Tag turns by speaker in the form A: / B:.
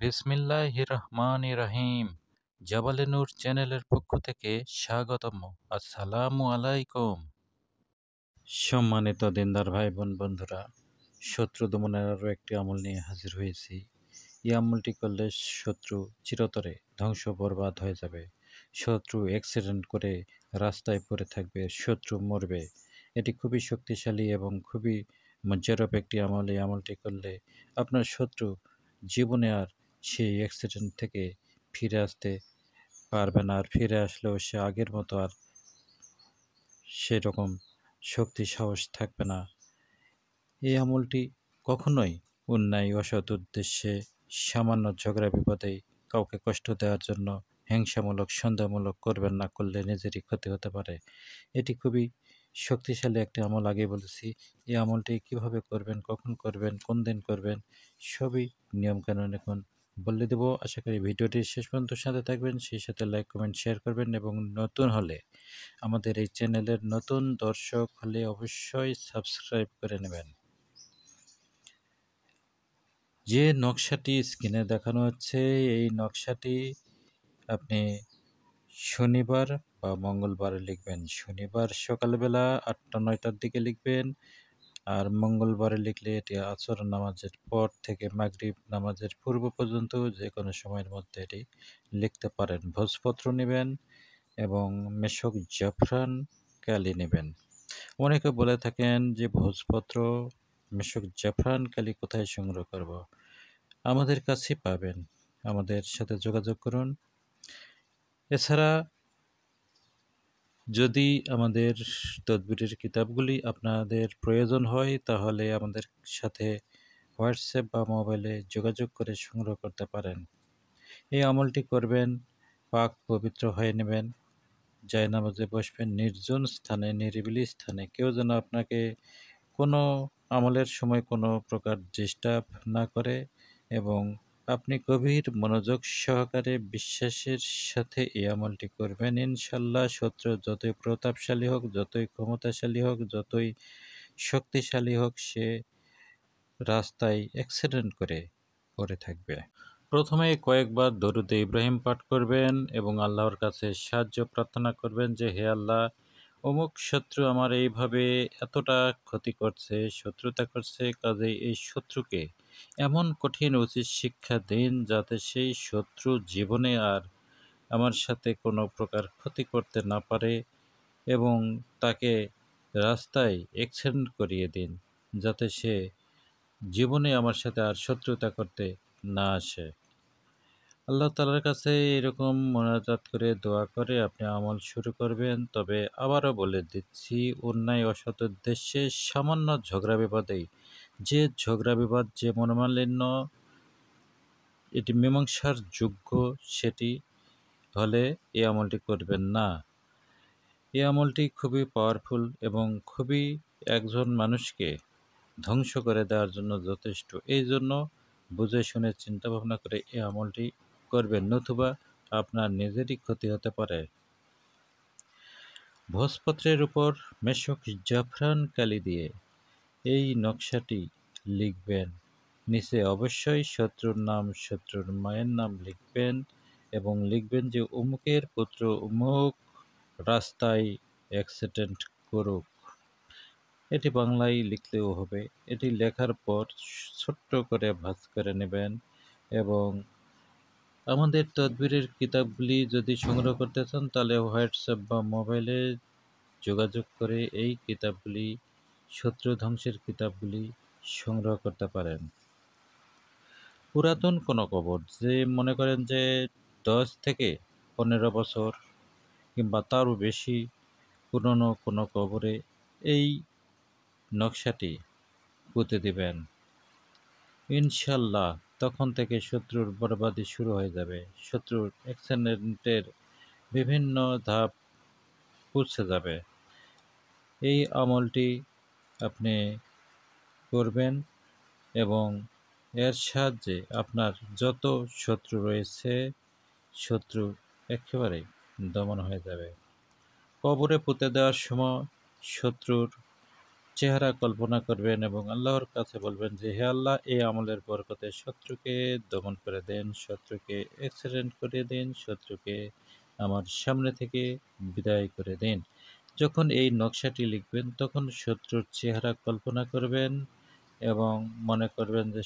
A: বিসমিল্লাহির রহমানির রহিম। জাবালে নূর চ্যানেলের পক্ষ থেকে স্বাগতম। আসসালামু আলাইকুম। সম্মানিত দিনদার ভাই বোন বন্ধুরা, শত্রু দমনের আরও একটি আমল নিয়ে হাজির হয়েছি। এই আমলটি করলে শত্রু চিরতরে ধ্বংস বরবাদ হয়ে যাবে। শত্রু অ্যাক্সিডেন্ট করে রাস্তায় পড়ে থাকবে, শত্রু মরবে। এটি খুবই শক্তিশালী এবং খুবই মজ্জারব একটি আমল। এই আমলটি করলে আপনার শত্রু জীবনে আর সেই অ্যাক্সিডেন্ট থেকে ফিরে আসতে পারবে না। আর ফিরে আসলেও সে আগের মতো আর সেরকম শক্তি সাহস থাকবে না। এই আমলটি কখনোই অন্যায় অসৎ উদ্দেশ্যে সামান্য ঝগড়া বিপদেই কাউকে কষ্ট দেওয়ার জন্য হিংসামূলক সন্দেহমূলক করবেন না, করলে নিজেরই ক্ষতি হতে পারে। এটি খুবই শক্তিশালী একটি আমল, আগে বলেছি। এই আমলটি কিভাবে করবেন, কখন করবেন, কোন দিন করবেন, সবই নিয়মকানুন এখন বলে দেব। আশা করি ভিডিওটি শেষ পর্যন্ত সাথে থাকবেন, সেই সাথে লাইক কমেন্ট শেয়ার করবেন এবং নতুন হলে আমাদের এই চ্যানেলের নতুন দর্শক হলে অবশ্যই সাবস্ক্রাইব করে নেবেন। যে নকশাটি স্ক্রিনে দেখানো হচ্ছে, এই নকশাটি আপনি শনিবার বা মঙ্গলবারে লিখবেন। শনিবার সকালবেলা ৮টা-৯টার দিকে লিখবেন, আর মঙ্গলবারে লিখলে এটি আসর নামাজের পর থেকে মাগরিব নামাজের পূর্ব পর্যন্ত যে কোনো সময়ের মধ্যে এটি লিখতে পারেন। ভোজপত্র নেবেন এবং মেশক জাফরান কালি নেবেন। অনেকে বলে থাকেন যে ভোজপত্র, মেশক জাফরান কালি কোথায় সংগ্রহ করব? আমাদের কাছেই পাবেন, আমাদের সাথে যোগাযোগ করুন। এছাড়া যদি আমাদের তদবিরের কিতাবগুলি আপনাদের প্রয়োজন হয়, তাহলে আমাদের সাথে হোয়াটসঅ্যাপ বা মোবাইলে যোগাযোগ করে সংগ্রহ করতে পারেন। এই আমলটি করবেন, পাক পবিত্র হয়ে নেবেন, জায়নামাজে বসবেন, নির্জন স্থানে, নিরিবিলি স্থানে। কেউ যেন আপনাকে কোনো আমলের সময় কোনো প্রকার ডিস্টার্ব না করে, এবং আপনি গভীর মনোযোগ সহকারে বিশ্বাসের সাথে এই আমলটি করবেন। ইনশাল্লাহ শত্রু যতই প্রতাপশালী হোক, যতই ক্ষমতাশালী হোক, যতই শক্তিশালী হোক, সে রাস্তায় অ্যাক্সিডেন্ট করে পড়ে থাকবে। প্রথমে কয়েকবার দরুদে ইব্রাহিম পাঠ করবেন এবং আল্লাহর কাছে সাহায্য প্রার্থনা করবেন যে, হে আল্লাহ, অমুক শত্রু আমার এইভাবে এতটা ক্ষতি করছে, শত্রুতা করছে, কাজেই এই শত্রুকে এমন কঠিন উচিত শিক্ষা দিন যাতে সেই শত্রু জীবনে আর আমার সাথে কোনো প্রকার ক্ষতি করতে না পারে, এবং তাকে রাস্তায় অ্যাক্সিডেন্ট করিয়ে দিন যাতে সে জীবনে আমার সাথে আর শত্রুতা করতে না আসে। আল্লাহ তাআলার কাছে এরকম মোনাজাত করে দোয়া করে আপনি আমল শুরু করবেন। তবে আবারও বলে দিচ্ছি, অন্যায় অসৎ উদ্দেশ্যে সামান্য ঝগড়া বিবাদেই, যে ঝগড়া বিবাদ, যে মনোমালিন্য এটি মীমাংসার যোগ্য, সেটি হলে এই আমলটি করবেন না। এই আমলটি খুবই পাওয়ারফুল এবং খুবই একজন মানুষকে ধ্বংস করে দেওয়ার জন্য যথেষ্ট। এই জন্য বুঝে শুনে চিন্তা ভাবনা করে এই আমলটি করবেন, নতুবা আপনার নিজেরই ক্ষতি হতে পারে। ভোজপত্রের উপর মেশক জাফরান কালি দিয়ে এই নকশাটি লিখবেন। নিচে অবশ্যই শত্রুর নাম, শত্রুর মায়ের নাম লিখবেন এবং লিখবেন যে অমুকের পুত্র অমুক রাস্তায় অ্যাক্সিডেন্ট করুক। এটি বাংলায় লিখলেও হবে। এটি লেখার পর ছোট্ট করে ভাঁজ করে নেবেন এবং আমাদের তদবিরের কিতাবগুলি যদি সংগ্রহ করতে চান, তাহলে হোয়াটসঅ্যাপ বা মোবাইলে যোগাযোগ করে এই কিতাবগুলি, শত্রু ধ্বংসের কিতাবগুলি সংগ্রহ করতে পারেন। পুরাতন কোনো কবর, যে মনে করেন যে 10 থেকে 15 বছর কিংবা তারও বেশি পুরনো কোনো কবরে এই নকশাটি পুঁতে দিবেন। ইনশাল্লাহ তখন থেকে শত্রুর বরবাদি শুরু হয়ে যাবে। শত্রুর অ্যাক্সিডেন্টের বিভিন্ন ধাপ পুছে যাবে। এই আমলটি আপনি করবেন এবং এর সাহায্যে আপনার যত শত্রু রয়েছে, শত্রু একেবারেই দমন হয়ে যাবে। কবরে পুঁতে দেওয়ার সময় শত্রুর চেহারা কল্পনা করবেন এবং আল্লাহর কাছে বলবেন যে, হে আল্লাহ, এই আমলের বরকতে শত্রুকে দমন করে দেন, শত্রুকে অ্যাক্সিডেন্ট করে দিন, শত্রুকে আমার সামনে থেকে বিদায় করে দিন। যখন এই নকশাটি লিখবেন তখন শত্রুর চেহারা কল্পনা করবেন এবং মনে করবেন যে